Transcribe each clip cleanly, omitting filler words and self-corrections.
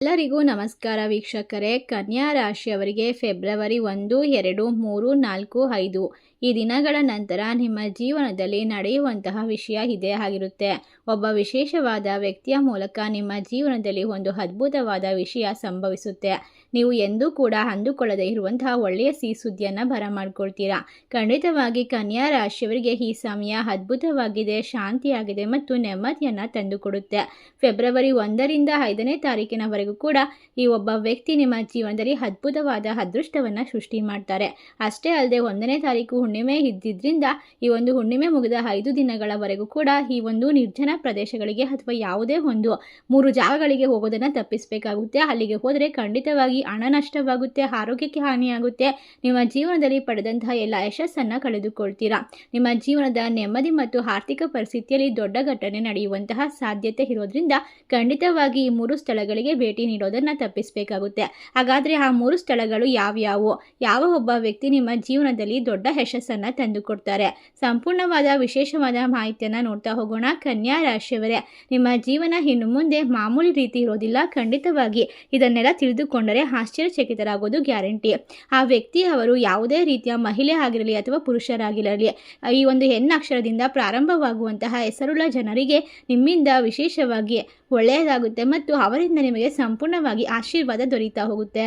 ಎಲ್ಲರಿಗೂ ನಮಸ್ಕಾರ ವೀಕ್ಷಕರೇ. ಕನ್ಯಾ ರಾಶಿಯವರಿಗೆ ಫೆಬ್ರವರಿ 1, 2, 3, 4, 5 ಈ ದಿನಗಳ ನಂತರ ನಿಮ್ಮ ಜೀವನದಲ್ಲಿ ನಡೆಯುವಂತಹ ವಿಷಯ ಇದೇ ಆಗಿರುತ್ತೆ. ಒಬ್ಬ ವಿಶೇಷವಾದ ವ್ಯಕ್ತಿಯ ಮೂಲಕ ನಿಮ್ಮ ಜೀವನದಲ್ಲಿ ಒಂದು ಅದ್ಭುತವಾದ ವಿಷಯ ಸಂಭವಿಸುತ್ತೆ. ನೀವು ಎಂದೂ ಕೂಡ ಅಂದುಕೊಳ್ಳದೇ ಇರುವಂತಹ ಒಳ್ಳೆಯ ಸಿಹಿ ಸುದ್ದಿಯನ್ನು ಬರಮಾಡ್ಕೊಳ್ತೀರಾ. ಖಂಡಿತವಾಗಿ ಕನ್ಯಾ ರಾಶಿಯವರಿಗೆ ಈ ಸಮಯ ಅದ್ಭುತವಾಗಿದೆ, ಶಾಂತಿಯಾಗಿದೆ ಮತ್ತು ನೆಮ್ಮದಿಯನ್ನು ತಂದುಕೊಡುತ್ತೆ. ಫೆಬ್ರವರಿ 1ರಿಂದ 5ನೇ ತಾರೀಕಿನವರೆಗೂ ಕೂಡ ಈ ಒಬ್ಬ ವ್ಯಕ್ತಿ ನಿಮ್ಮ ಜೀವನದಲ್ಲಿ ಅದ್ಭುತವಾದ ಅದೃಷ್ಟವನ್ನು ಸೃಷ್ಟಿ ಮಾಡ್ತಾರೆ. ಅಷ್ಟೇ ಅಲ್ಲದೆ 1ನೇ ತಾರೀಕು ಹುಣ್ಣಿಮೆ ಇದ್ದಿದ್ದರಿಂದ ಈ ಒಂದು ಹುಣ್ಣಿಮೆ ಮುಗಿದ 5 ದಿನಗಳವರೆಗೂ ಕೂಡ ಈ ಒಂದು ನಿರ್ಜನ ಪ್ರದೇಶಗಳಿಗೆ ಅಥವಾ ಯಾವುದೇ ಒಂದು 3 ಜಾಗಗಳಿಗೆ ಹೋಗೋದನ್ನು ತಪ್ಪಿಸಬೇಕಾಗುತ್ತೆ. ಅಲ್ಲಿಗೆ ಹೋದರೆ ಖಂಡಿತವಾಗಿ ಹಣ ನಷ್ಟವಾಗುತ್ತೆ, ಆರೋಗ್ಯಕ್ಕೆ ಹಾನಿಯಾಗುತ್ತೆ, ನಿಮ್ಮ ಜೀವನದಲ್ಲಿ ಪಡೆದಂತಹ ಎಲ್ಲ ಯಶಸ್ಸನ್ನು ಕಳೆದುಕೊಳ್ತೀರಾ. ನಿಮ್ಮ ಜೀವನದ ನೆಮ್ಮದಿ ಮತ್ತು ಆರ್ಥಿಕ ಪರಿಸ್ಥಿತಿಯಲ್ಲಿ ದೊಡ್ಡ ಘಟನೆ ನಡೆಯುವಂತಹ ಸಾಧ್ಯತೆ ಇರೋದ್ರಿಂದ ಖಂಡಿತವಾಗಿ ಈ 3 ಸ್ಥಳಗಳಿಗೆ ಭೇಟಿ ನೀಡೋದನ್ನು ತಪ್ಪಿಸಬೇಕಾಗುತ್ತೆ. ಹಾಗಾದರೆ ಆ 3 ಸ್ಥಳಗಳು ಯಾವ್ಯಾವು, ಯಾವ ಒಬ್ಬ ವ್ಯಕ್ತಿ ನಿಮ್ಮ ಜೀವನದಲ್ಲಿ ದೊಡ್ಡ ಯಶಸ್ಸನ್ನು ತಂದುಕೊಡ್ತಾರೆ, ಸಂಪೂರ್ಣವಾದ ವಿಶೇಷವಾದ ಮಾಹಿತಿಯನ್ನು ನೋಡ್ತಾ ಹೋಗೋಣ. ಕನ್ಯಾ ರಾಶಿಯವರೇ, ನಿಮ್ಮ ಜೀವನ ಇನ್ನು ಮುಂದೆ ಮಾಮೂಲಿ ರೀತಿ ಇರೋದಿಲ್ಲ. ಖಂಡಿತವಾಗಿ ಇದನ್ನೆಲ್ಲ ತಿಳಿದುಕೊಂಡರೆ ಆಶ್ಚರ್ಯಚಕಿತರಾಗೋದು ಗ್ಯಾರಂಟಿ. ಆ ವ್ಯಕ್ತಿ ಅವರು ಯಾವುದೇ ರೀತಿಯ ಮಹಿಳೆ ಆಗಿರಲಿ ಅಥವಾ ಪುರುಷರಾಗಿರಲಿ, ಈ ಒಂದು ಹೆಣ್ಣಕ್ಷರದಿಂದ ಪ್ರಾರಂಭವಾಗುವಂತಹ ಹೆಸರುಳ್ಳ ಜನರಿಗೆ ನಿಮ್ಮಿಂದ ವಿಶೇಷವಾಗಿ ಒಳ್ಳೆಯದಾಗುತ್ತೆ ಮತ್ತು ಅವರಿಂದ ನಿಮಗೆ ಸಂಪೂರ್ಣವಾಗಿ ಆಶೀರ್ವಾದ ದೊರೀತಾ ಹೋಗುತ್ತೆ.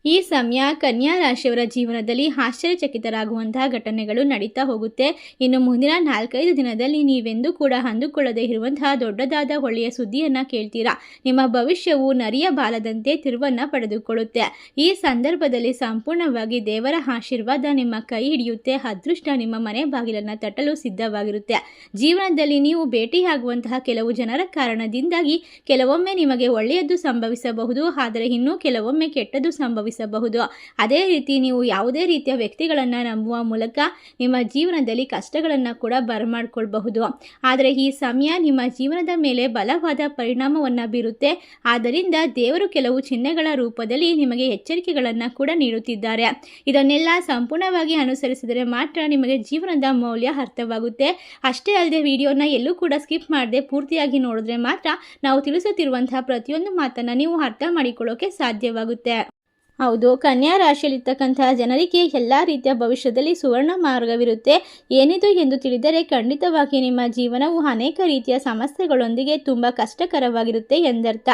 ಈ ಸಮಯ ಕನ್ಯಾ ರಾಶಿಯವರ ಜೀವನದಲ್ಲಿ ಆಶ್ಚರ್ಯಚಕಿತರಾಗುವಂತಹ ಘಟನೆಗಳು ನಡೀತಾ ಹೋಗುತ್ತೆ. ಇನ್ನು ಮುಂದಿನ 4-5 ದಿನದಲ್ಲಿ ನೀವೆಂದೂ ಕೂಡ ಅಂದುಕೊಳ್ಳದೇ ಇರುವಂತಹ ದೊಡ್ಡದಾದ ಒಳ್ಳೆಯ ಸುದ್ದಿಯನ್ನು ಕೇಳ್ತೀರಾ. ನಿಮ್ಮ ಭವಿಷ್ಯವು ನರಿಯ ಬಾಲದಂತೆ ತಿರುವನ್ನು ಪಡೆದುಕೊಳ್ಳುತ್ತೆ. ಈ ಸಂದರ್ಭದಲ್ಲಿ ಸಂಪೂರ್ಣವಾಗಿ ದೇವರ ಆಶೀರ್ವಾದ ನಿಮ್ಮ ಕೈ ಹಿಡಿಯುತ್ತೆ. ಅದೃಷ್ಟ ನಿಮ್ಮ ಮನೆ ಬಾಗಿಲನ್ನು ತಟ್ಟಲು ಸಿದ್ಧವಾಗಿರುತ್ತೆ. ಜೀವನದಲ್ಲಿ ನೀವು ಭೇಟಿಯಾಗುವಂತಹ ಕೆಲವು ಜನರ ಕಾರಣದಿಂದಾಗಿ ಕೆಲವೊಮ್ಮೆ ನಿಮಗೆ ಒಳ್ಳೆಯದು ಸಂಭವಿಸಬಹುದು, ಆದರೆ ಇನ್ನೂ ಕೆಲವೊಮ್ಮೆ ಕೆಟ್ಟದ್ದು ಸಂಭವಿಸಬಹುದು. ಅದೇ ರೀತಿ ನೀವು ಯಾವುದೇ ರೀತಿಯ ವ್ಯಕ್ತಿಗಳನ್ನು ನಂಬುವ ಮೂಲಕ ನಿಮ್ಮ ಜೀವನದಲ್ಲಿ ಕಷ್ಟಗಳನ್ನು ಕೂಡ ಬರಮಾಡ್ಕೊಳ್ಬಹುದು. ಆದರೆ ಈ ಸಮಯ ನಿಮ್ಮ ಜೀವನದ ಮೇಲೆ ಬಲವಾದ ಪರಿಣಾಮವನ್ನು ಬೀರುತ್ತೆ. ಆದ್ದರಿಂದ ದೇವರು ಕೆಲವು ಚಿಹ್ನೆಗಳ ರೂಪದಲ್ಲಿ ನಿಮಗೆ ಎಚ್ಚರಿಕೆಗಳನ್ನು ಕೂಡ ನೀಡುತ್ತಿದ್ದಾರೆ. ಇದನ್ನೆಲ್ಲ ಸಂಪೂರ್ಣವಾಗಿ ಅನುಸರಿಸಿದರೆ ಮಾತ್ರ ನಿಮಗೆ ಜೀವನದ ಮೌಲ್ಯ ಅರ್ಥವಾಗುತ್ತೆ. ಅಷ್ಟೇ ಅಲ್ಲದೆ ವಿಡಿಯೋನ ಎಲ್ಲೂ ಕೂಡ ಸ್ಕಿಪ್ ಮಾಡದೆ ಪೂರ್ತಿಯಾಗಿ ನೋಡಿದ್ರೆ ಮಾತ್ರ ನಾವು ತಿಳಿಸುತ್ತಿರುವಂತಹ ಪ್ರತಿಯೊಂದು ಮಾತನ್ನು ನೀವು ಅರ್ಥ ಮಾಡಿಕೊಳ್ಳೋಕೆ ಸಾಧ್ಯವಾಗುತ್ತೆ. ಹೌದು, ಕನ್ಯಾ ರಾಶಿಯಲ್ಲಿರ್ತಕ್ಕಂತಹ ಜನರಿಗೆ ಎಲ್ಲ ರೀತಿಯ ಭವಿಷ್ಯದಲ್ಲಿ ಸುವರ್ಣ ಮಾರ್ಗವಿರುತ್ತೆ. ಏನಿದು ಎಂದು ತಿಳಿದರೆ ಖಂಡಿತವಾಗಿ ನಿಮ್ಮ ಜೀವನವು ಅನೇಕ ರೀತಿಯ ಸಮಸ್ಯೆಗಳೊಂದಿಗೆ ತುಂಬ ಕಷ್ಟಕರವಾಗಿರುತ್ತೆ ಎಂದರ್ಥ.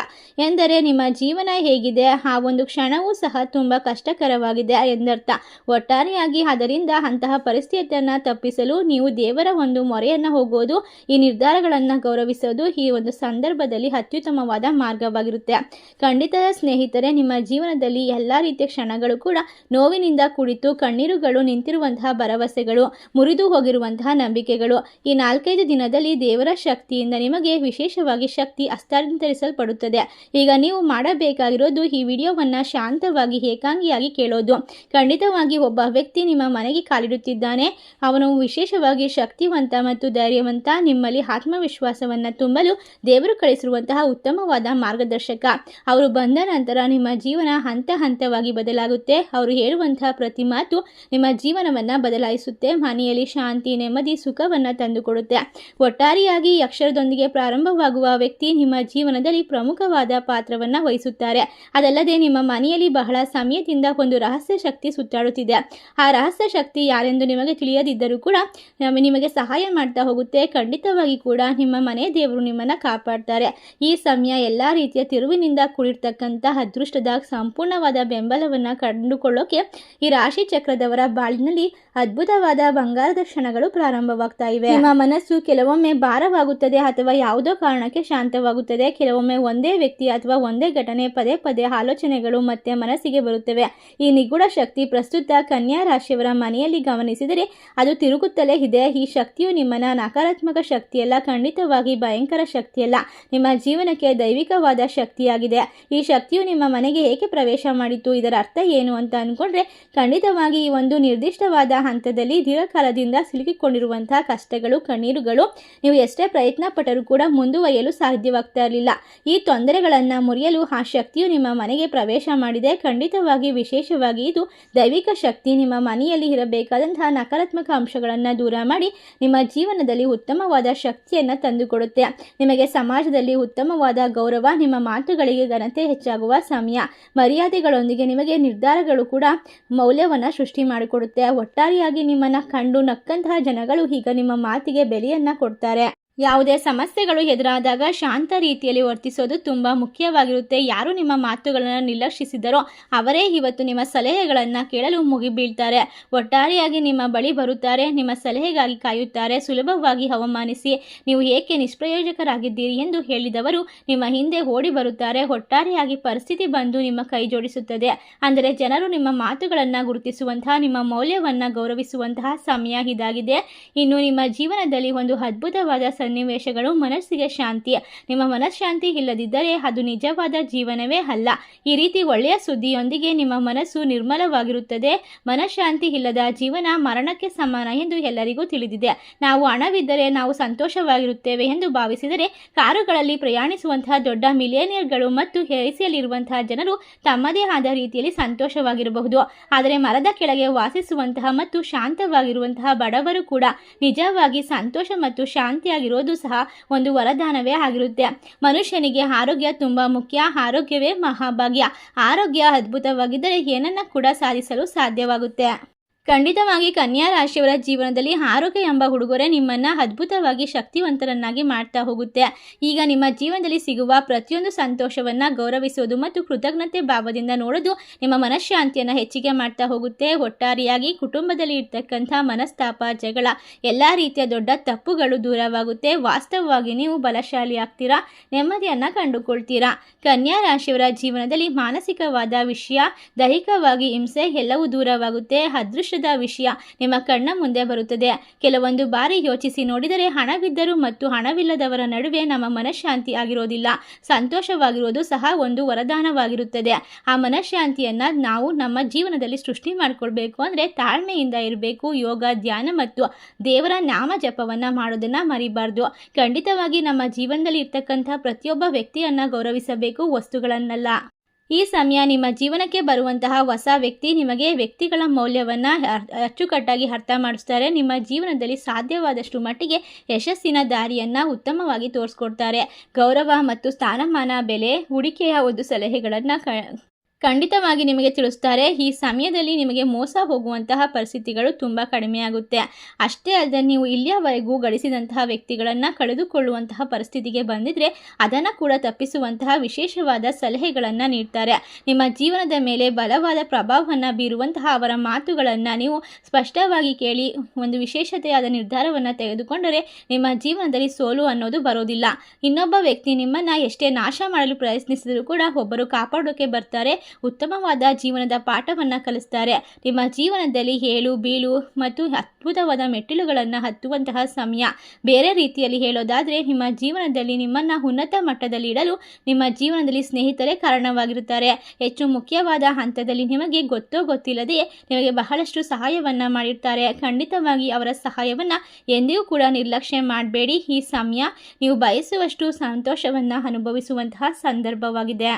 ಎಂದರೆ ನಿಮ್ಮ ಜೀವನ ಹೇಗಿದೆ ಆ ಒಂದು ಕ್ಷಣವೂ ಸಹ ತುಂಬ ಕಷ್ಟಕರವಾಗಿದೆ ಎಂದರ್ಥ. ಒಟ್ಟಾರೆಯಾಗಿ ಅದರಿಂದ ಅಂತಹ ಪರಿಸ್ಥಿತಿಯನ್ನು ತಪ್ಪಿಸಲು ನೀವು ದೇವರ ಒಂದು ಮೊರೆಯನ್ನು ಹೋಗೋದು, ಈ ನಿರ್ಧಾರಗಳನ್ನು ಗೌರವಿಸೋದು ಈ ಒಂದು ಸಂದರ್ಭದಲ್ಲಿ ಅತ್ಯುತ್ತಮವಾದ ಮಾರ್ಗವಾಗಿರುತ್ತೆ. ಖಂಡಿತ ಸ್ನೇಹಿತರೆ, ನಿಮ್ಮ ಜೀವನದಲ್ಲಿ ಎಲ್ಲ ರೀತಿಯ ಕ್ಷಣಗಳು ಕೂಡ ನೋವಿನಿಂದ ಕುಳಿತು ಕಣ್ಣೀರುಗಳು ನಿಂತಿರುವಂತಹ ಭರವಸೆಗಳು, ಮುರಿದು ಹೋಗಿರುವಂತಹ ನಂಬಿಕೆಗಳು, ಈ 4-5 ದಿನದಲ್ಲಿ ದೇವರ ಶಕ್ತಿಯಿಂದ ನಿಮಗೆ ವಿಶೇಷವಾಗಿ ಶಕ್ತಿ ಹಸ್ತಾಂತರಿಸಲ್ಪಡುತ್ತದೆ. ಈಗ ನೀವು ಮಾಡಬೇಕಾಗಿರೋದು ಈ ವಿಡಿಯೋವನ್ನು ಶಾಂತವಾಗಿ ಏಕಾಂಗಿಯಾಗಿ ಕೇಳೋದು. ಖಂಡಿತವಾಗಿ ಒಬ್ಬ ವ್ಯಕ್ತಿ ನಿಮ್ಮ ಮನೆಗೆ ಕಾಲಿಡುತ್ತಿದ್ದಾನೆ. ಅವನು ವಿಶೇಷವಾಗಿ ಶಕ್ತಿವಂತ ಮತ್ತು ಧೈರ್ಯವಂತ. ನಿಮ್ಮಲ್ಲಿ ಆತ್ಮವಿಶ್ವಾಸವನ್ನು ತುಂಬಲು ದೇವರು ಕಳಿಸಿರುವಂತಹ ಉತ್ತಮವಾದ ಮಾರ್ಗದರ್ಶಕ. ಅವರು ಬಂದ ನಂತರ ನಿಮ್ಮ ಜೀವನ ಹಂತ ಹಂತವಾಗಿ ಬದಲಾಗುತ್ತೆ. ಅವರು ಹೇಳುವಂತಹ ಪ್ರತಿ ಮಾತು ನಿಮ್ಮ ಜೀವನವನ್ನು ಬದಲಾಯಿಸುತ್ತೆ. ಮನೆಯಲ್ಲಿ ಶಾಂತಿ, ನೆಮ್ಮದಿ, ಸುಖವನ್ನು ತಂದುಕೊಡುತ್ತೆ. ಒಟ್ಟಾರೆಯಾಗಿ ಈ ಅಕ್ಷರದೊಂದಿಗೆ ಪ್ರಾರಂಭವಾಗುವ ವ್ಯಕ್ತಿ ನಿಮ್ಮ ಜೀವನದಲ್ಲಿ ಪ್ರಮುಖವಾದ ಪಾತ್ರವನ್ನು ವಹಿಸುತ್ತಾರೆ. ಅದಲ್ಲದೆ ನಿಮ್ಮ ಮನೆಯಲ್ಲಿ ಬಹಳ ಸಮಯದಿಂದ ಒಂದು ರಹಸ್ಯ ಶಕ್ತಿ ಸುತ್ತಾಡುತ್ತಿದೆ. ಆ ರಹಸ್ಯ ಶಕ್ತಿ ಯಾರೆಂದು ನಿಮಗೆ ತಿಳಿಯದಿದ್ದರೂ ಕೂಡ ನಿಮಗೆ ಸಹಾಯ ಮಾಡ್ತಾ ಹೋಗುತ್ತೆ. ಖಂಡಿತವಾಗಿ ಕೂಡ ನಿಮ್ಮ ಮನೆ ದೇವರು ನಿಮ್ಮನ್ನು ಕಾಪಾಡ್ತಾರೆ. ಈ ಸಮಯ ಎಲ್ಲ ರೀತಿಯ ತಿರುವಿನಿಂದ ಕೂಡಿರ್ತಕ್ಕಂಥ ಅದೃಷ್ಟದ ಸಂಪೂರ್ಣವಾದ ಬೆಂಬಲವನ್ನು ಕಂಡುಕೊಳ್ಳೋಕೆ ಈ ರಾಶಿ ಚಕ್ರದವರ ಬಾಳಿನಲ್ಲಿ ಅದ್ಭುತವಾದ ಬಂಗಾರದ ಕ್ಷಣಗಳು ಪ್ರಾರಂಭವಾಗ್ತಾ ಇವೆ. ನಿಮ್ಮ ಮನಸ್ಸು ಕೆಲವೊಮ್ಮೆ ಭಾರವಾಗುತ್ತದೆ ಅಥವಾ ಯಾವುದೋ ಕಾರಣಕ್ಕೆ ಶಾಂತವಾಗುತ್ತದೆ. ಕೆಲವೊಮ್ಮೆ ಒಂದೇ ವ್ಯಕ್ತಿ ಅಥವಾ ಒಂದೇ ಘಟನೆ ಪದೇ ಪದೇ ಆಲೋಚನೆಗಳು ಮತ್ತೆ ಮನಸ್ಸಿಗೆ ಬರುತ್ತವೆ. ಈ ನಿಗೂಢ ಶಕ್ತಿ ಪ್ರಸ್ತುತ ಕನ್ಯಾ ರಾಶಿಯವರ ಮನೆಯಲ್ಲಿ ಗಮನಿಸಿದರೆ ಅದು ತಿರುಗುತ್ತಲೇ ಇದೆ. ಈ ಶಕ್ತಿಯು ನಿಮ್ಮನ್ನ ನಕಾರಾತ್ಮಕ ಶಕ್ತಿಯಲ್ಲ, ಖಂಡಿತವಾಗಿ ಭಯಂಕರ ಶಕ್ತಿಯಲ್ಲ, ನಿಮ್ಮ ಜೀವನಕ್ಕೆ ದೈವಿಕವಾದ ಶಕ್ತಿಯಾಗಿದೆ. ಈ ಶಕ್ತಿಯು ನಿಮ್ಮ ಮನೆಗೆ ಏಕೆ ಪ್ರವೇಶ ಮಾಡಿ ಮಾಡಿತು, ಇದರ ಅರ್ಥ ಏನು ಅಂತ ಅಂದ್ಕೊಂಡ್ರೆ ಖಂಡಿತವಾಗಿ ಈ ಒಂದು ನಿರ್ದಿಷ್ಟವಾದ ಹಂತದಲ್ಲಿ ದೀರ್ಘಕಾಲದಿಂದ ಸಿಲುಕಿಕೊಂಡಿರುವಂತಹ ಕಷ್ಟಗಳು, ಕಣ್ಣೀರುಗಳು ನೀವು ಎಷ್ಟೇ ಪ್ರಯತ್ನ ಪಟ್ಟರೂ ಕೂಡ ಮುಂದುವರಿಯಲು ಸಾಧ್ಯವಾಗ್ತಾ ಇರಲಿಲ್ಲ. ಈ ತೊಂದರೆಗಳನ್ನು ಮುರಿಯಲು ಆ ಶಕ್ತಿಯು ನಿಮ್ಮ ಮನೆಗೆ ಪ್ರವೇಶ ಮಾಡಿದೆ. ಖಂಡಿತವಾಗಿ ವಿಶೇಷವಾಗಿ ಇದು ದೈವಿಕ ಶಕ್ತಿ ನಿಮ್ಮ ಮನೆಯಲ್ಲಿ ಇರಬೇಕಾದಂತಹ ನಕಾರಾತ್ಮಕ ಅಂಶಗಳನ್ನು ದೂರ ಮಾಡಿ ನಿಮ್ಮ ಜೀವನದಲ್ಲಿ ಉತ್ತಮವಾದ ಶಕ್ತಿಯನ್ನು ತಂದುಕೊಡುತ್ತೆ. ನಿಮಗೆ ಸಮಾಜದಲ್ಲಿ ಉತ್ತಮವಾದ ಗೌರವ, ನಿಮ್ಮ ಮಾತುಗಳಿಗೆ ಘನತೆ ಹೆಚ್ಚಾಗುವ ಸಮಯ, ಮರ್ಯಾದೆಗಳೊಂದಿಗೆ ನಿಮಗೆ ನಿರ್ಧಾರಗಳು ಕೂಡ ಮೌಲ್ಯವನ್ನು ಸೃಷ್ಟಿ ಮಾಡಿಕೊಡುತ್ತೆ. ಒಟ್ಟಾರೆಯಾಗಿ ನಿಮ್ಮನ್ನು ಕಂಡು ನಕ್ಕಂತಹ ಜನಗಳು ಈಗ ನಿಮ್ಮ ಮಾತಿಗೆ ಬೆಲೆಯನ್ನು ಕೊಡ್ತಾರೆ. ಯಾವುದೇ ಸಮಸ್ಯೆಗಳು ಎದುರಾದಾಗ ಶಾಂತ ರೀತಿಯಲ್ಲಿ ವರ್ತಿಸೋದು ತುಂಬ ಮುಖ್ಯವಾಗಿರುತ್ತೆ. ಯಾರು ನಿಮ್ಮ ಮಾತುಗಳನ್ನು ನಿರ್ಲಕ್ಷಿಸಿದರೋ ಅವರೇ ಇವತ್ತು ನಿಮ್ಮ ಸಲಹೆಗಳನ್ನು ಕೇಳಲು ಮುಗಿಬೀಳ್ತಾರೆ. ಒಟ್ಟಾರೆಯಾಗಿ ನಿಮ್ಮ ಬಳಿ ಬರುತ್ತಾರೆ, ನಿಮ್ಮ ಸಲಹೆಗಾಗಿ ಕಾಯುತ್ತಾರೆ. ಸುಲಭವಾಗಿ ಅವಮಾನಿಸಿ ನೀವು ಏಕೆ ನಿಷ್ಪ್ರಯೋಜಕರಾಗಿದ್ದೀರಿ ಎಂದು ಹೇಳಿದವರು ನಿಮ್ಮ ಹಿಂದೆ ಓಡಿ ಬರುತ್ತಾರೆ. ಒಟ್ಟಾರೆಯಾಗಿ ಪರಿಸ್ಥಿತಿ ಬಂದು ನಿಮ್ಮ ಕೈ ಜೋಡಿಸುತ್ತದೆ. ಅಂದರೆ ಜನರು ನಿಮ್ಮ ಮಾತುಗಳನ್ನು ಗುರುತಿಸುವಂತಹ, ನಿಮ್ಮ ಮೌಲ್ಯವನ್ನು ಗೌರವಿಸುವಂತಹ ಸಮಯ ಇದಾಗಿದೆ. ಇನ್ನು ನಿಮ್ಮ ಜೀವನದಲ್ಲಿ ಒಂದು ಅದ್ಭುತವಾದ ಸನ್ನಿವೇಶಗಳು, ಮನಸ್ಸಿಗೆ ಶಾಂತಿ. ನಿಮ್ಮ ಮನಃಶಾಂತಿ ಇಲ್ಲದಿದ್ದರೆ ಅದು ನಿಜವಾದ ಜೀವನವೇ ಅಲ್ಲ. ಈ ರೀತಿ ಒಳ್ಳೆಯ ಸುದ್ದಿಯೊಂದಿಗೆ ನಿಮ್ಮ ಮನಸ್ಸು ನಿರ್ಮಲವಾಗಿರುತ್ತದೆ. ಮನಃಶಾಂತಿ ಇಲ್ಲದ ಜೀವನ ಮರಣಕ್ಕೆ ಸಮಾನ ಎಂದು ಎಲ್ಲರಿಗೂ ತಿಳಿದಿದೆ. ನಾವು ಹಣವಿದ್ದರೆ ನಾವು ಸಂತೋಷವಾಗಿರುತ್ತೇವೆ ಎಂದು ಭಾವಿಸಿದರೆ ಕಾರುಗಳಲ್ಲಿ ಪ್ರಯಾಣಿಸುವಂತಹ ದೊಡ್ಡ ಮಿಲಿಯನಿಯರ್ಗಳು ಮತ್ತು ಎಸಿಯಲ್ಲಿರುವಂತಹ ಜನರು ತಮ್ಮದೇ ಆದ ರೀತಿಯಲ್ಲಿ ಸಂತೋಷವಾಗಿರಬಹುದು. ಆದರೆ ಮರದ ಕೆಳಗೆ ವಾಸಿಸುವಂತಹ ಮತ್ತು ಶಾಂತವಾಗಿರುವಂತಹ ಬಡವರು ಕೂಡ ನಿಜವಾಗಿ ಸಂತೋಷ ಮತ್ತು ಶಾಂತಿಯಾಗಿರುವುದು ಸಹ ಒಂದು ವರದಾನವೇ ಆಗಿರುತ್ತೆ. ಮನುಷ್ಯನಿಗೆ ಆರೋಗ್ಯ ತುಂಬ ಮುಖ್ಯ. ಆರೋಗ್ಯವೇ ಮಹಾಭಾಗ್ಯ. ಆರೋಗ್ಯ ಅದ್ಭುತವಾಗಿದ್ದರೆ ಏನನ್ನ ಕೂಡ ಸಾಧಿಸಲು ಸಾಧ್ಯವಾಗುತ್ತೆ. ಖಂಡಿತವಾಗಿ ಕನ್ಯಾ ರಾಶಿಯವರ ಜೀವನದಲ್ಲಿ ಆರೋಗ್ಯ ಎಂಬ ಉಡುಗೊರೆ ನಿಮ್ಮನ್ನು ಅದ್ಭುತವಾಗಿ ಶಕ್ತಿವಂತರನ್ನಾಗಿ ಮಾಡ್ತಾ ಹೋಗುತ್ತೆ. ಈಗ ನಿಮ್ಮ ಜೀವನದಲ್ಲಿ ಸಿಗುವ ಪ್ರತಿಯೊಂದು ಸಂತೋಷವನ್ನು ಗೌರವಿಸುವುದು ಮತ್ತು ಕೃತಜ್ಞತೆ ಭಾವದಿಂದ ನೋಡೋದು ನಿಮ್ಮ ಮನಃಶಾಂತಿಯನ್ನು ಹೆಚ್ಚಿಗೆ ಮಾಡ್ತಾ ಹೋಗುತ್ತೆ. ಒಟ್ಟಾರೆಯಾಗಿ ಕುಟುಂಬದಲ್ಲಿ ಇರ್ತಕ್ಕಂಥ ಮನಸ್ತಾಪ, ಜಗಳ, ಎಲ್ಲ ರೀತಿಯ ದೊಡ್ಡ ತಪ್ಪುಗಳು ದೂರವಾಗುತ್ತೆ. ವಾಸ್ತವವಾಗಿ ನೀವು ಬಲಶಾಲಿ ಆಗ್ತೀರಾ, ನೆಮ್ಮದಿಯನ್ನು ಕಂಡುಕೊಳ್ತೀರಾ. ಕನ್ಯಾ ರಾಶಿಯವರ ಜೀವನದಲ್ಲಿ ಮಾನಸಿಕವಾದ ವಿಷಯ, ದೈಹಿಕವಾಗಿ ಹಿಂಸೆ ಎಲ್ಲವೂ ದೂರವಾಗುತ್ತೆ. ಅದೃಷ್ಟ ವಿಷಯ ನಿಮ್ಮ ಕಣ್ಣ ಮುಂದೆ ಬರುತ್ತದೆ. ಕೆಲವೊಂದು ಬಾರಿ ಯೋಚಿಸಿ ನೋಡಿದರೆ ಹಣವಿದ್ದರೂ ಮತ್ತು ಹಣವಿಲ್ಲದವರ ನಡುವೆ ನಮ್ಮ ಮನಃಶಾಂತಿ ಆಗಿರೋದಿಲ್ಲ. ಸಂತೋಷವಾಗಿರೋದು ಸಹ ಒಂದು ವರದಾನವಾಗಿರುತ್ತದೆ. ಆ ಮನಃಶಾಂತಿಯನ್ನು ನಾವು ನಮ್ಮ ಜೀವನದಲ್ಲಿ ಸೃಷ್ಟಿ ಮಾಡಿಕೊಳ್ಬೇಕು ಅಂದರೆ ತಾಳ್ಮೆಯಿಂದ ಇರಬೇಕು. ಯೋಗ, ಧ್ಯಾನ ಮತ್ತು ದೇವರ ನಾಮ ಜಪವನ್ನು ಮಾಡೋದನ್ನು ಮರಿಬಾರ್ದು. ಖಂಡಿತವಾಗಿ ನಮ್ಮ ಜೀವನದಲ್ಲಿ ಇರ್ತಕ್ಕಂಥ ಪ್ರತಿಯೊಬ್ಬ ವ್ಯಕ್ತಿಯನ್ನು ಗೌರವಿಸಬೇಕು, ವಸ್ತುಗಳನ್ನಲ್ಲ. ಈ ಸಮಯ ನಿಮ್ಮ ಜೀವನಕ್ಕೆ ಬರುವಂತಹ ಹೊಸ ವ್ಯಕ್ತಿ ನಿಮಗೆ ವ್ಯಕ್ತಿಗಳ ಮೌಲ್ಯವನ್ನು ಅಚ್ಚುಕಟ್ಟಾಗಿ ಅರ್ಥ ಮಾಡಿಸ್ತಾರೆ. ನಿಮ್ಮ ಜೀವನದಲ್ಲಿ ಸಾಧ್ಯವಾದಷ್ಟು ಮಟ್ಟಿಗೆ ಯಶಸ್ಸಿನ ದಾರಿಯನ್ನು ಉತ್ತಮವಾಗಿ ತೋರಿಸ್ಕೊಡ್ತಾರೆ. ಗೌರವ ಮತ್ತು ಸ್ಥಾನಮಾನ, ಬೆಲೆ, ಹೂಡಿಕೆಯ ಒಂದು ಸಲಹೆಗಳನ್ನು ಖಂಡಿತವಾಗಿ ನಿಮಗೆ ತಿಳಿಸ್ತಾರೆ. ಈ ಸಮಯದಲ್ಲಿ ನಿಮಗೆ ಮೋಸ ಹೋಗುವಂತಹ ಪರಿಸ್ಥಿತಿಗಳು ತುಂಬ ಕಡಿಮೆಯಾಗುತ್ತೆ. ಅಷ್ಟೇ ಅಲ್ಲದೆ ನೀವು ಇಲ್ಲಿಯವರೆಗೂ ಗಳಿಸಿದಂತಹ ವ್ಯಕ್ತಿಗಳನ್ನು ಕಳೆದುಕೊಳ್ಳುವಂತಹ ಪರಿಸ್ಥಿತಿಗೆ ಬಂದಿದ್ರೆ ಅದನ್ನು ಕೂಡ ತಪ್ಪಿಸುವಂತಹ ವಿಶೇಷವಾದ ಸಲಹೆಗಳನ್ನು ನೀಡ್ತಾರೆ. ನಿಮ್ಮ ಜೀವನದ ಮೇಲೆ ಬಲವಾದ ಪ್ರಭಾವವನ್ನು ಬೀರುವಂತಹ ಅವರ ಮಾತುಗಳನ್ನು ನೀವು ಸ್ಪಷ್ಟವಾಗಿ ಕೇಳಿ ಒಂದು ವಿಶೇಷತೆಯಾದ ನಿರ್ಧಾರವನ್ನು ತೆಗೆದುಕೊಂಡರೆ ನಿಮ್ಮ ಜೀವನದಲ್ಲಿ ಸೋಲು ಅನ್ನೋದು ಬರೋದಿಲ್ಲ. ಇನ್ನೊಬ್ಬ ವ್ಯಕ್ತಿ ನಿಮ್ಮನ್ನು ಎಷ್ಟೇ ನಾಶ ಮಾಡಲು ಪ್ರಯತ್ನಿಸಿದರೂ ಕೂಡ ಒಬ್ಬರು ಕಾಪಾಡೋಕೆ ಬರ್ತಾರೆ. ಉತ್ತಮವಾದ ಜೀವನದ ಪಾಠವನ್ನು ಕಲಿಸ್ತಾರೆ. ನಿಮ್ಮ ಜೀವನದಲ್ಲಿ ಏಳು ಬೀಳು ಮತ್ತು ಅದ್ಭುತವಾದ ಮೆಟ್ಟಿಲುಗಳನ್ನು ಹತ್ತುವಂತಹ ಸಮಯ. ಬೇರೆ ರೀತಿಯಲ್ಲಿ ಹೇಳೋದಾದರೆ ನಿಮ್ಮ ಜೀವನದಲ್ಲಿ ನಿಮ್ಮನ್ನು ಉನ್ನತ ಮಟ್ಟದಲ್ಲಿ ಇಡಲು ನಿಮ್ಮ ಜೀವನದಲ್ಲಿ ಸ್ನೇಹಿತರೇ ಕಾರಣವಾಗಿರುತ್ತಾರೆ. ಹೆಚ್ಚು ಮುಖ್ಯವಾದ ಹಂತದಲ್ಲಿ ನಿಮಗೆ ಗೊತ್ತೋ ಗೊತ್ತಿಲ್ಲದೆ ನಿಮಗೆ ಬಹಳಷ್ಟು ಸಹಾಯವನ್ನು ಮಾಡಿರ್ತಾರೆ. ಖಂಡಿತವಾಗಿ ಅವರ ಸಹಾಯವನ್ನು ಎಂದಿಗೂ ಕೂಡ ನಿರ್ಲಕ್ಷ್ಯ ಮಾಡಬೇಡಿ. ಈ ಸಮಯ ನೀವು ಬಯಸುವಷ್ಟು ಸಂತೋಷವನ್ನು ಅನುಭವಿಸುವಂತಹ ಸಂದರ್ಭವಾಗಿದೆ.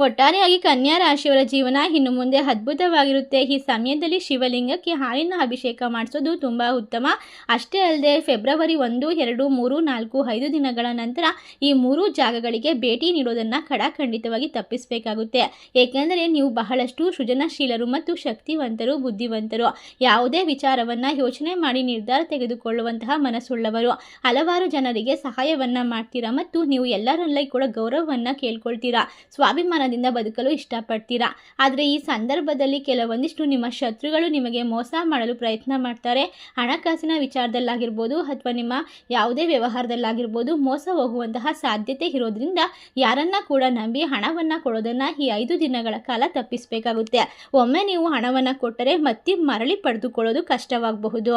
ಒಟ್ಟಾರೆಯಾಗಿ ಕನ್ಯಾ ರಾಶಿಯವರ ಜೀವನ ಇನ್ನು ಮುಂದೆ ಅದ್ಭುತವಾಗಿರುತ್ತೆ. ಈ ಸಮಯದಲ್ಲಿ ಶಿವಲಿಂಗಕ್ಕೆ ಹಾಲಿನ ಅಭಿಷೇಕ ಮಾಡಿಸೋದು ತುಂಬ ಉತ್ತಮ. ಅಷ್ಟೇ ಅಲ್ಲದೆ ಫೆಬ್ರವರಿ 1, 2, 3, 4, 5 ದಿನಗಳ ನಂತರ ಈ 3 ಜಾಗಗಳಿಗೆ ಭೇಟಿ ನೀಡೋದನ್ನು ಖಂಡಿತವಾಗಿ ತಪ್ಪಿಸಬೇಕಾಗುತ್ತೆ. ಏಕೆಂದರೆ ನೀವು ಬಹಳಷ್ಟು ಸೃಜನಶೀಲರು ಮತ್ತು ಶಕ್ತಿವಂತರು, ಬುದ್ಧಿವಂತರು. ಯಾವುದೇ ವಿಚಾರವನ್ನು ಯೋಚನೆ ಮಾಡಿ ನಿರ್ಧಾರ ತೆಗೆದುಕೊಳ್ಳುವಂತಹ ಮನಸ್ಸುಳ್ಳವರು. ಹಲವಾರು ಜನರಿಗೆ ಸಹಾಯವನ್ನು ಮಾಡ್ತೀರಾ ಮತ್ತು ನೀವು ಎಲ್ಲರಲ್ಲಿ ಕೂಡ ಗೌರವವನ್ನು ಕೇಳ್ಕೊಳ್ತೀರಾ. ಸ್ವಾಭಿಮಾನ ಬದುಕಲು ಇಷ್ಟಪಡ್ತೀರಾ. ಆದರೆ ಈ ಸಂದರ್ಭದಲ್ಲಿ ಕೆಲವೊಂದಿಷ್ಟು ನಿಮ್ಮ ಶತ್ರುಗಳು ನಿಮಗೆ ಮೋಸ ಮಾಡಲು ಪ್ರಯತ್ನ ಮಾಡ್ತಾರೆ. ಹಣಕಾಸಿನ ವಿಚಾರದಲ್ಲಾಗಿರ್ಬೋದು ಅಥವಾ ನಿಮ್ಮ ಯಾವುದೇ ವ್ಯವಹಾರದಲ್ಲಾಗಿರ್ಬೋದು ಮೋಸ ಹೋಗುವಂತಹ ಸಾಧ್ಯತೆ ಇರೋದ್ರಿಂದ ಯಾರನ್ನ ಕೂಡ ನಂಬಿ ಹಣವನ್ನು ಕೊಡೋದನ್ನು ಈ 5 ದಿನಗಳ ಕಾಲ ತಪ್ಪಿಸಬೇಕಾಗುತ್ತೆ. ಒಮ್ಮೆ ನೀವು ಹಣವನ್ನು ಕೊಟ್ಟರೆ ಮತ್ತೆ ಮರಳಿ ಪಡೆದುಕೊಳ್ಳೋದು ಕಷ್ಟವಾಗಬಹುದು.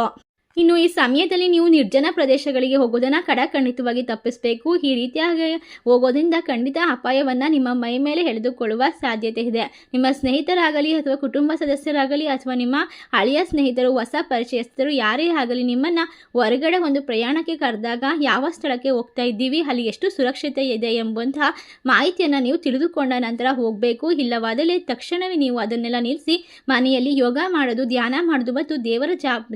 ಇನ್ನು ಈ ಸಮಯದಲ್ಲಿ ನೀವು ನಿರ್ಜನ ಪ್ರದೇಶಗಳಿಗೆ ಹೋಗೋದನ್ನು ಖಂಡಿತವಾಗಿ ತಪ್ಪಿಸಬೇಕು. ಈ ರೀತಿಯಾಗಿ ಹೋಗೋದ್ರಿಂದ ಖಂಡಿತ ಅಪಾಯವನ್ನು ನಿಮ್ಮ ಮೈ ಮೇಲೆ ಎಳೆದುಕೊಳ್ಳುವ ಸಾಧ್ಯತೆ ಇದೆ. ನಿಮ್ಮ ಸ್ನೇಹಿತರಾಗಲಿ ಅಥವಾ ಕುಟುಂಬ ಸದಸ್ಯರಾಗಲಿ ಅಥವಾ ನಿಮ್ಮ ಹಳೆಯ ಸ್ನೇಹಿತರು, ಹೊಸ ಪರಿಚಯಸ್ಥರು ಯಾರೇ ಆಗಲಿ ನಿಮ್ಮನ್ನು ಹೊರಗಡೆ ಒಂದು ಪ್ರಯಾಣಕ್ಕೆ ಕರೆದಾಗ ಯಾವ ಸ್ಥಳಕ್ಕೆ ಹೋಗ್ತಾ ಇದ್ದೀವಿ, ಅಲ್ಲಿ ಎಷ್ಟು ಸುರಕ್ಷತೆ ಇದೆ ಎಂಬಂತಹ ಮಾಹಿತಿಯನ್ನು ನೀವು ತಿಳಿದುಕೊಂಡ ನಂತರ ಹೋಗಬೇಕು. ಇಲ್ಲವಾದಲ್ಲಿ ತಕ್ಷಣವೇ ನೀವು ಅದನ್ನೆಲ್ಲ ನಿಲ್ಲಿಸಿ ಮನೆಯಲ್ಲಿ ಯೋಗ ಮಾಡೋದು, ಧ್ಯಾನ ಮಾಡೋದು ಮತ್ತು ದೇವರ ಜಪ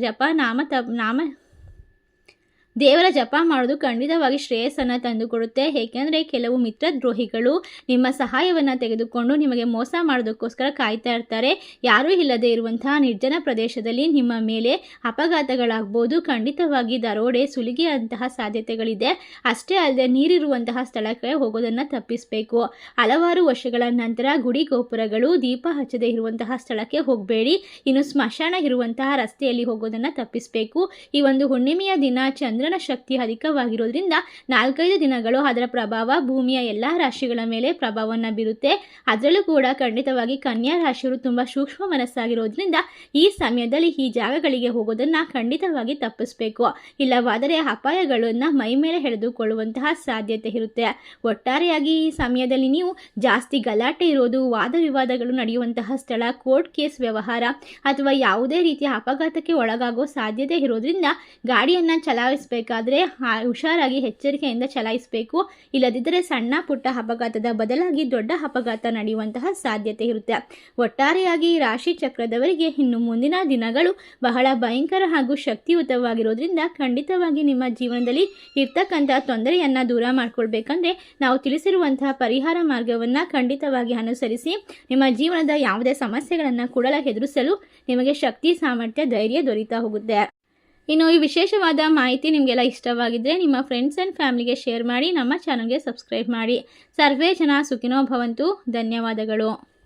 ದೇವರ ಜಪ ಮಾಡೋದು ಖಂಡಿತವಾಗಿ ಶ್ರೇಯಸ್ಸನ್ನು ತಂದುಕೊಡುತ್ತೆ. ಏಕೆಂದರೆ ಕೆಲವು ಮಿತ್ರದ್ರೋಹಿಗಳು ನಿಮ್ಮ ಸಹಾಯವನ್ನು ತೆಗೆದುಕೊಂಡು ನಿಮಗೆ ಮೋಸ ಮಾಡೋದಕ್ಕೋಸ್ಕರ ಕಾಯ್ತಾ ಇರ್ತಾರೆ. ಯಾರೂ ಇಲ್ಲದೆ ಇರುವಂತಹ ನಿರ್ಜನ ಪ್ರದೇಶದಲ್ಲಿ ನಿಮ್ಮ ಮೇಲೆ ಅಪಘಾತಗಳಾಗ್ಬೋದು. ಖಂಡಿತವಾಗಿ ದರೋಡೆ, ಸುಲಿಗೆಯಂತಹ ಸಾಧ್ಯತೆಗಳಿದೆ. ಅಷ್ಟೇ ಅಲ್ಲದೆ ನೀರಿರುವಂತಹ ಸ್ಥಳಕ್ಕೆ ಹೋಗೋದನ್ನು ತಪ್ಪಿಸಬೇಕು. ಹಲವಾರು ವರ್ಷಗಳ ನಂತರ ಗುಡಿ ಗೋಪುರಗಳು, ದೀಪ ಹಚ್ಚದೆ ಇರುವಂತಹ ಸ್ಥಳಕ್ಕೆ ಹೋಗಬೇಡಿ. ಇನ್ನು ಸ್ಮಶಾನ ಇರುವಂತಹ ರಸ್ತೆಯಲ್ಲಿ ಹೋಗೋದನ್ನು ತಪ್ಪಿಸಬೇಕು. ಈ ಒಂದು ಹುಣ್ಣಿಮೆಯ ದಿನ ಚಂದ್ರನ ಶಕ್ತಿ ಅಧಿಕವಾಗಿರೋದ್ರಿಂದ 4-5 ದಿನಗಳು ಅದರ ಪ್ರಭಾವ ಭೂಮಿಯ ಎಲ್ಲ ರಾಶಿಗಳ ಮೇಲೆ ಪ್ರಭಾವವನ್ನು ಬೀರುತ್ತೆ. ಅದರಲ್ಲೂ ಕೂಡ ಖಂಡಿತವಾಗಿ ಕನ್ಯಾ ರಾಶಿಯವರು ತುಂಬ ಸೂಕ್ಷ್ಮ ಮನಸ್ಸಾಗಿರೋದ್ರಿಂದ ಈ ಸಮಯದಲ್ಲಿ ಈ ಜಾಗಗಳಿಗೆ ಹೋಗೋದನ್ನು ಖಂಡಿತವಾಗಿ ತಪ್ಪಿಸಬೇಕು. ಇಲ್ಲವಾದರೆ ಅಪಾಯಗಳನ್ನು ಮೈ ಮೇಲೆ ಎಳೆದುಕೊಳ್ಳುವಂತಹ ಸಾಧ್ಯತೆ ಇರುತ್ತೆ. ಒಟ್ಟಾರೆಯಾಗಿ ಈ ಸಮಯದಲ್ಲಿ ನೀವು ಜಾಸ್ತಿ ಗಲಾಟೆ ಇರೋದು, ವಾದ ವಿವಾದಗಳು ನಡೆಯುವಂತಹ ಸ್ಥಳ, ಕೋರ್ಟ್ ಕೇಸ್ ವ್ಯವಹಾರ ಅಥವಾ ಯಾವುದೇ ರೀತಿಯ ಅಪಘಾತಕ್ಕೆ ಒಳಗಾಗೋ ಸಾಧ್ಯತೆ ಇರೋದ್ರಿಂದ ಗಾಡಿಯನ್ನು ಚಲಾಯಿಸಬೇಕಾದ್ರೆ ಹುಷಾರಾಗಿ ಎಚ್ಚರಿಕೆಯಿಂದ ಚಲಾಯಿಸಬೇಕು. ಇಲ್ಲದಿದ್ದರೆ ಸಣ್ಣ ಪುಟ್ಟ ಅಪಘಾತದ ಬದಲಾಗಿ ದೊಡ್ಡ ಅಪಘಾತ ನಡೆಯುವಂತಹ ಸಾಧ್ಯತೆ ಇರುತ್ತೆ. ಒಟ್ಟಾರೆಯಾಗಿ ರಾಶಿ ಚಕ್ರದವರಿಗೆ ಇನ್ನು ಮುಂದಿನ ದಿನಗಳು ಬಹಳ ಭಯಂಕರ ಹಾಗೂ ಶಕ್ತಿಯುತವಾಗಿರೋದ್ರಿಂದ ಖಂಡಿತವಾಗಿ ನಿಮ್ಮ ಜೀವನದಲ್ಲಿ ಇರ್ತಕ್ಕಂಥ ತೊಂದರೆಯನ್ನು ದೂರ ಮಾಡ್ಕೊಳ್ಬೇಕಂದ್ರೆ ನಾವು ತಿಳಿಸಿರುವಂತಹ ಪರಿಹಾರ ಮಾರ್ಗವನ್ನು ಖಂಡಿತವಾಗಿ ಅನುಸರಿಸಿ ನಿಮ್ಮ ಜೀವನದ ಯಾವುದೇ ಸಮಸ್ಯೆಗಳನ್ನು ಕೂಡ ಎದುರಿಸಲು ನಿಮಗೆ ಶಕ್ತಿ, ಸಾಮರ್ಥ್ಯ, ಧೈರ್ಯ ದೊರೀತಾ ಹೋಗುತ್ತೆ. ಇನ್ನು ಈ ವಿಶೇಷವಾದ ಮಾಹಿತಿ ನಿಮಗೆಲ್ಲ ಇಷ್ಟವಾಗಿದ್ದರೆ ನಿಮ್ಮ ಫ್ರೆಂಡ್ಸ್ ಆ್ಯಂಡ್ ಫ್ಯಾಮಿಲಿಗೆ ಶೇರ್ ಮಾಡಿ, ನಮ್ಮ ಚಾನಲ್ಗೆ ಸಬ್ಸ್ಕ್ರೈಬ್ ಮಾಡಿ. ಸರ್ವೇ ಜನ ಸುಖಿನೋ ಭವಂತು. ಧನ್ಯವಾದಗಳು.